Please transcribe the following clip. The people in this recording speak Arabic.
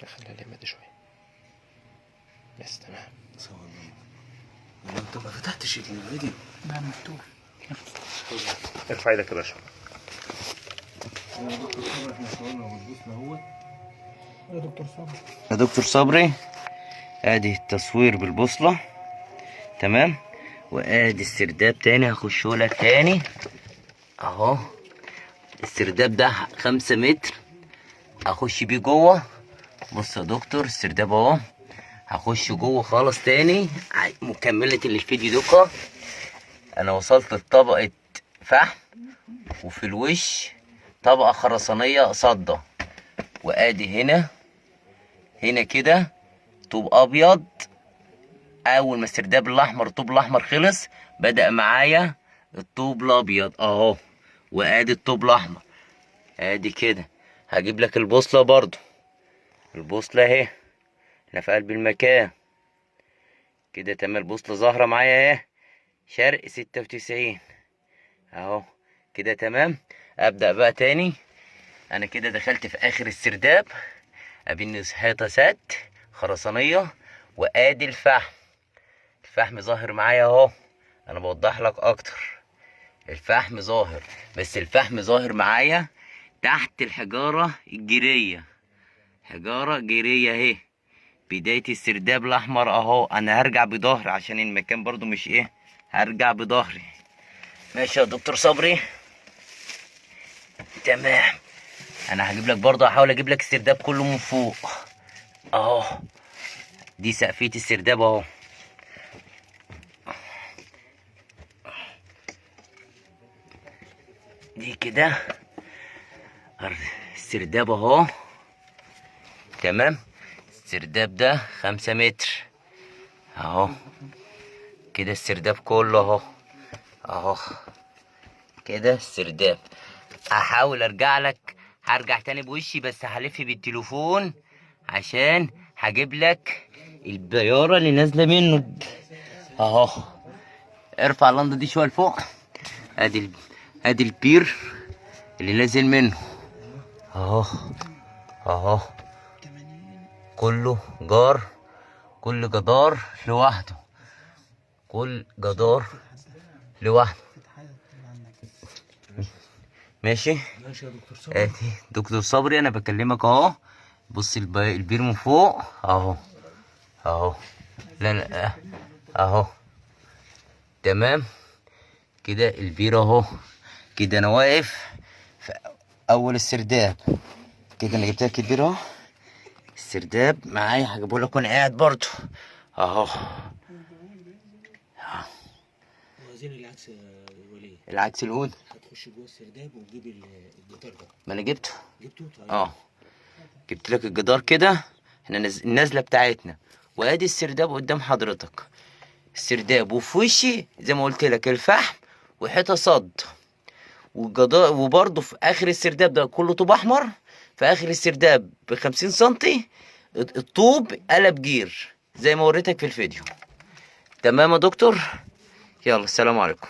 خليها لما دي شويه بس. تمام. انت ما فتحتش الفيديو؟ لا مفتوح. ارفع ايدك يا باشا. يا دكتور صبري احنا صورنا وبصنا اهوت. يا دكتور صبري. يا دكتور صبري ادي التصوير بالبوصلة. تمام. وادي السرداب تاني هخشهولك تاني اهو. السرداب ده 5 متر اخش بيه جوه. بص يا دكتور السرداب اهو. هخش جوه خالص تاني مكملة الفيديو دوكا. انا وصلت لطبقة فحم وفي الوش طبقة خرسانية صدة. وادي هنا كده طوب ابيض. اول ما السرداب الاحمر الطوب الاحمر خلص بدأ معايا الطوب الابيض اهو. وادي الطوب الاحمر ادي كده. هجيب لك البوصلة برضو. البوصلة اهي احنا في قلب المكان كده. تمام. البوصلة ظاهرة معايا اهي شرق 96 اهو كده. تمام. ابدأ بقى تاني. انا كده دخلت في اخر السرداب. ابني حيطة سد خرسانية. وادي الفحم ظاهر معايا اهو. انا بوضح لك اكتر. الفحم ظاهر بس الفحم ظاهر معايا تحت الحجارة الجيرية. حجارة جيرية اهي. بداية السرداب الاحمر اهو. انا هرجع بظهري عشان المكان برضو مش ايه. هرجع بظهري. ماشي يا دكتور صبري. تمام. انا هجيب لك برضو هحاول اجيب لك السرداب كله من فوق اهو. دي سقفية السرداب اهو. دي كده السرداب اهو. تمام. السرداب ده 5 متر اهو كده. السرداب كله اهو اهو كده السرداب. هحاول ارجع لك. هرجع تاني بوشي بس هلف بالتليفون عشان هجيب لك البيارة اللي نازلة منه اهو. ارفع اللندا دي شوية لفوق. ادي البير اللي نازل منه اهو اهو. كله جار. كل جدار لوحده. كل جدار لوحده. ماشي. ماشي يا دكتور صبري. ادي دكتور صبري انا بكلمك اهو. بص البير من فوق اهو اهو. لا اهو. تمام كده البير اهو. كده انا واقف في اول السرداب كده. انا جبت لك البير اهو. السرداب معايا هجيبه لك وانا قاعد برضه اهو. عايزين العكس يا وليد. العكس الهون. هتخش جوه السرداب وتجيب الجدار ده. ما انا جبته. جبته؟ طيب. جبت لك الجدار كده. احنا النازله بتاعتنا. وادي السرداب قدام حضرتك. السرداب وفي وشي زي ما قلت لك الفحم وحيطه صد. والجدار وبرضه في اخر السرداب ده كله طوب احمر. في اخر السرداب ب50 سنتي الطوب قلب جير زي ما وريتك في الفيديو. تمام يا دكتور. يلا السلام عليكم.